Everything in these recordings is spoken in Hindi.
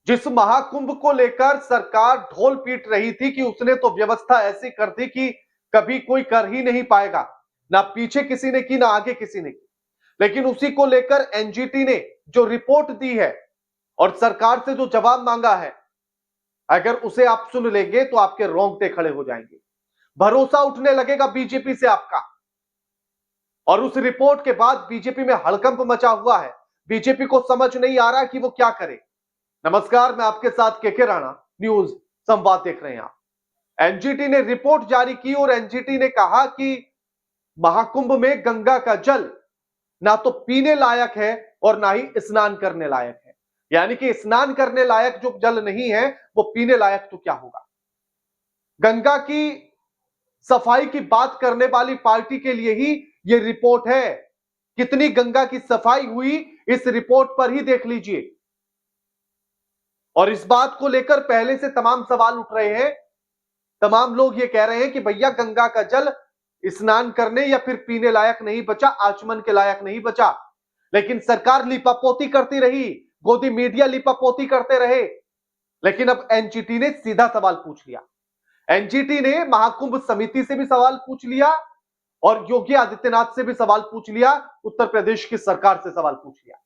जिस महाकुंभ को लेकर सरकार ढोल पीट रही थी कि उसने तो व्यवस्था ऐसी कर दी कि कभी कोई कर ही नहीं पाएगा, ना पीछे किसी ने की ना आगे किसी ने की। लेकिन उसी को लेकर एनजीटी ने जो रिपोर्ट दी है और सरकार से जो जवाब मांगा है, अगर उसे आप सुन लेंगे तो आपके रोंगटे खड़े हो जाएंगे, भरोसा उठने लगेगा बीजेपी से आपका। और उस रिपोर्ट के बाद बीजेपी में हड़कंप मचा हुआ है। बीजेपी को समझ नहीं आ रहा कि वो क्या करे। नमस्कार, मैं आपके साथ केके राणा, न्यूज संवाद देख रहे हैं आप। एनजीटी ने रिपोर्ट जारी की और एनजीटी ने कहा कि महाकुंभ में गंगा का जल ना तो पीने लायक है और ना ही स्नान करने लायक है। यानी कि स्नान करने लायक जो जल नहीं है वो पीने लायक तो क्या होगा। गंगा की सफाई की बात करने वाली पार्टी के लिए ही यह रिपोर्ट है। कितनी गंगा की सफाई हुई इस रिपोर्ट पर ही देख लीजिए। और इस बात को लेकर पहले से तमाम सवाल उठ रहे हैं। तमाम लोग ये कह रहे हैं कि भैया गंगा का जल स्नान करने या फिर पीने लायक नहीं बचा, आचमन के लायक नहीं बचा। लेकिन सरकार लिपापोती करती रही, गोदी मीडिया लिपापोती करते रहे। लेकिन अब एनजीटी ने सीधा सवाल पूछ लिया। एनजीटी ने महाकुंभ समिति से भी सवाल पूछ लिया और योगी आदित्यनाथ से भी सवाल पूछ लिया, उत्तर प्रदेश की सरकार से सवाल पूछ लिया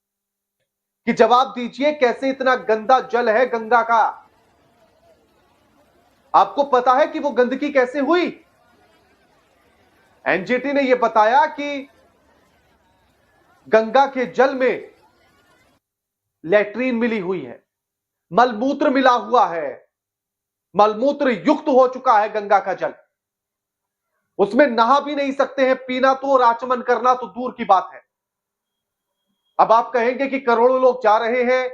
कि जवाब दीजिए, कैसे इतना गंदा जल है गंगा का। आपको पता है कि वो गंदगी कैसे हुई। एनजीटी ने यह बताया कि गंगा के जल में लैट्रीन मिली हुई है, मलमूत्र मिला हुआ है, मलमूत्र युक्त हो चुका है गंगा का जल। उसमें नहा भी नहीं सकते हैं, पीना तो और आचमन करना तो दूर की बात है। अब आप कहेंगे कि करोड़ों लोग जा रहे हैं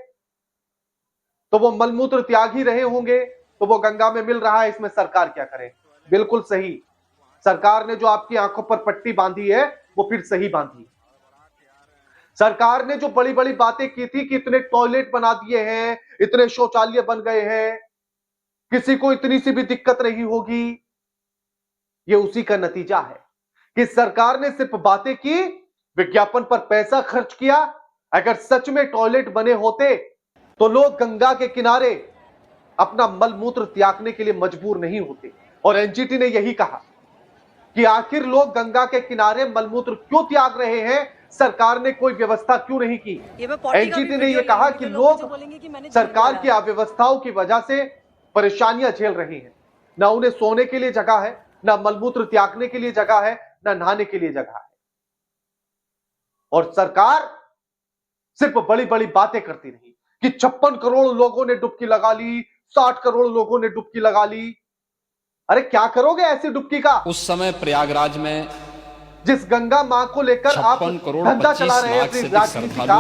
तो वो मलमूत्र त्याग ही रहे होंगे, तो वो गंगा में मिल रहा है, इसमें सरकार क्या करे। बिल्कुल सही, सरकार ने जो आपकी आंखों पर पट्टी बांधी है वो फिर सही बांधी। सरकार ने जो बड़ी बड़ी बातें की थी कि इतने टॉयलेट बना दिए हैं, इतने शौचालय बन गए हैं, किसी को इतनी सी भी दिक्कत नहीं होगी, ये उसी का नतीजा है कि सरकार ने सिर्फ बातें की, विज्ञापन पर पैसा खर्च किया। अगर सच में टॉयलेट बने होते तो लोग गंगा के किनारे अपना मलमूत्र त्यागने के लिए मजबूर नहीं होते। और एनजीटी ने यही कहा कि आखिर लोग गंगा के किनारे मलमूत्र क्यों त्याग रहे हैं, सरकार ने कोई व्यवस्था क्यों नहीं की। एनजीटी ने यह कहा कि लोग सरकार की अव्यवस्थाओं की वजह से परेशानियां झेल रही हैं। ना उन्हें सोने के लिए जगह है, ना मलमूत्र त्यागने के लिए जगह है, ना नहाने के लिए जगह है। और सरकार सिर्फ बड़ी बड़ी बातें करती रही कि 56 करोड़ लोगों ने डुबकी लगा ली, 60 करोड़ लोगों ने डुबकी लगा ली। अरे क्या करोगे ऐसी डुबकी का। उस समय प्रयागराज में जिस गंगा मां को लेकर आप धंधा चला रहे हैं अपनी राजनीति का,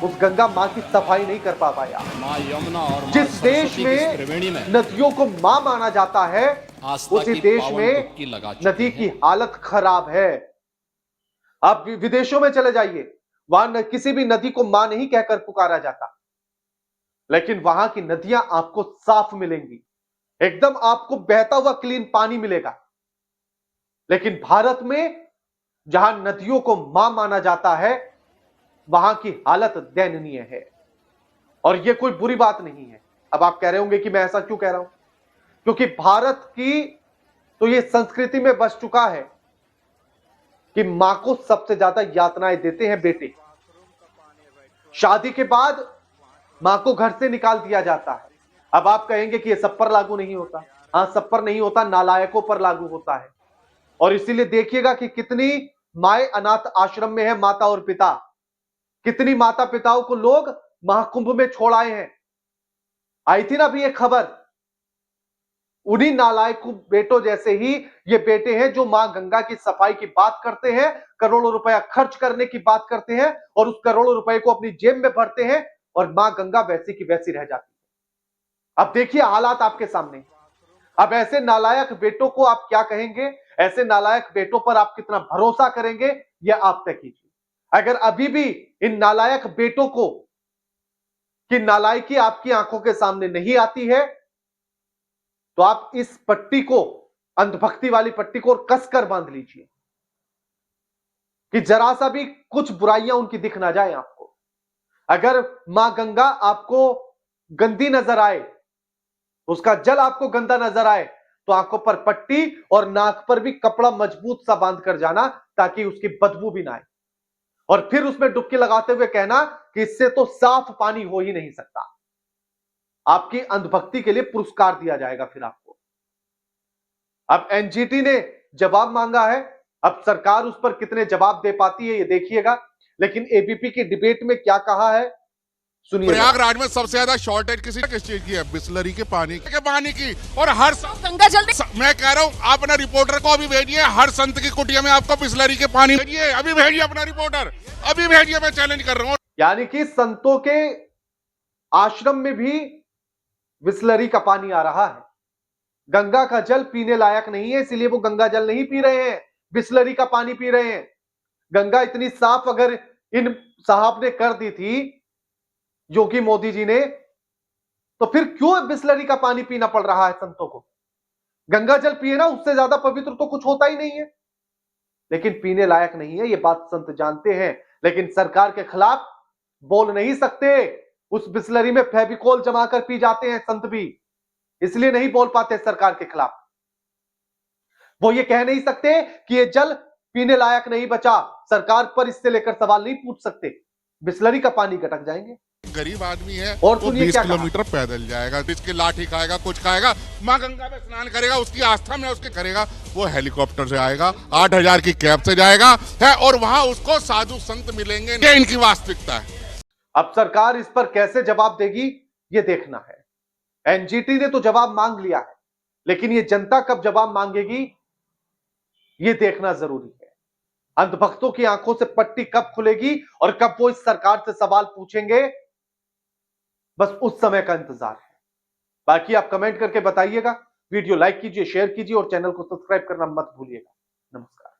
उस गंगा मां की सफाई नहीं कर पा पाया। मां यमुना और जिस देश में नदियों को मां माना जाता है, उसी देश में नदी की हालत खराब है। आप विदेशों में चले जाइए, वहां किसी भी नदी को मां नहीं कहकर पुकारा जाता, लेकिन वहां की नदियां आपको साफ मिलेंगी, एकदम आपको बहता हुआ क्लीन पानी मिलेगा। लेकिन भारत में जहां नदियों को मां माना जाता है, वहां की हालत दयनीय है। और यह कोई बुरी बात नहीं है। अब आप कह रहे होंगे कि मैं ऐसा क्यों कह रहा हूं, क्योंकि भारत की तो यह संस्कृति में बस चुका है कि मां को सबसे ज्यादा यातनाएं देते हैं बेटे। शादी के बाद मां को घर से निकाल दिया जाता है। अब आप कहेंगे कि यह सब पर लागू नहीं होता। हां, सब पर नहीं होता, नालायकों पर लागू होता है। और इसीलिए देखिएगा कि कितनी माए अनाथ आश्रम में है, माता और पिता। कितनी माता पिताओं को लोग महाकुंभ में छोड़ आए हैं। आई थी ना अभी एक खबर, उन्हीं नालायक बेटों जैसे ही ये बेटे हैं जो मां गंगा की सफाई की बात करते हैं, करोड़ों रुपया खर्च करने की बात करते हैं और उस करोड़ों रुपए को अपनी जेब में भरते हैं, और मां गंगा वैसी की वैसी रह जाती है। अब देखिए हालात आपके सामने। अब ऐसे नालायक बेटों को आप क्या कहेंगे, ऐसे नालायक बेटों पर आप कितना भरोसा करेंगे, यह आप तय कीजिए। अगर अभी भी इन नालायक बेटों को की नालायकी आपकी आंखों के सामने नहीं आती है, तो आप इस पट्टी को, अंधभक्ति वाली पट्टी को, कसकर बांध लीजिए कि जरा सा भी कुछ बुराइयां उनकी दिख ना जाए आपको। अगर मां गंगा आपको गंदी नजर आए, उसका जल आपको गंदा नजर आए, तो आंखों पर पट्टी और नाक पर भी कपड़ा मजबूत सा बांध कर जाना, ताकि उसकी बदबू भी ना आए। और फिर उसमें डुबकी लगाते हुए कहना कि इससे तो साफ पानी हो ही नहीं सकता। आपकी अंधभक्ति के लिए पुरस्कार दिया जाएगा फिर आपको। अब एनजीटी ने जवाब मांगा है, अब सरकार उस पर कितने जवाब दे पाती है ये देखिएगा। लेकिन एबीपी की डिबेट में क्या कहा है सुनिए। प्रयागराज में सबसे ज्यादा शॉर्टेज किस चीज की है? बिस्लरी के पानी की। और हर गंगा जल मैं कह रहा हूँ आप अपना रिपोर्टर को अभी भेजिए, हर संत की कुटिया में आपको बिस्लरी के पानी भेजिए, अभी भेजिए अपना रिपोर्टर, अभी भेजिए, मैं चैलेंज कर रहा हूँ। यानी कि संतों के आश्रम में भी बिस्लरी का पानी आ रहा है। गंगा का जल पीने लायक नहीं है, इसलिए वो गंगा जल नहीं पी रहे हैं, बिस्लरी का पानी पी रहे हैं। गंगा इतनी साफ अगर इन साहब ने कर दी थी योगी मोदी जी ने, तो फिर क्यों बिस्लरी का पानी पीना पड़ रहा है संतों को? गंगा जल पिए ना, उससे ज्यादा पवित्र तो कुछ होता ही नहीं है। लेकिन पीने लायक नहीं है, ये बात संत जानते हैं, लेकिन सरकार के खिलाफ बोल नहीं सकते। उस बिस्लरी में फेविकोल जमा कर पी जाते हैं संत भी, इसलिए नहीं बोल पाते सरकार के खिलाफ। वो ये कह नहीं सकते कि ये जल पीने लायक नहीं बचा, सरकार पर इससे लेकर सवाल नहीं पूछ सकते। बिस्लरी का पानी गटक जाएंगे। गरीब आदमी है और वो 20 किलोमीटर पैदल जाएगा, इसके लाठी खाएगा, कुछ खाएगा, माँ गंगा में स्नान करेगा, उसकी आस्था में उसके करेगा। वो हेलीकॉप्टर से आएगा, 8000 की कैब से जाएगा है, और वहां उसको साधु संत मिलेंगे। ये इनकी वास्तविकता है। अब सरकार इस पर कैसे जवाब देगी ये देखना है। एनजीटी ने तो जवाब मांग लिया है, लेकिन ये जनता कब जवाब मांगेगी ये देखना जरूरी है। अंधभक्तों की आंखों से पट्टी कब खुलेगी और कब वो इस सरकार से सवाल पूछेंगे, बस उस समय का इंतजार है। बाकी आप कमेंट करके बताइएगा, वीडियो लाइक कीजिए, शेयर कीजिए और चैनल को सब्सक्राइब करना मत भूलिएगा। नमस्कार।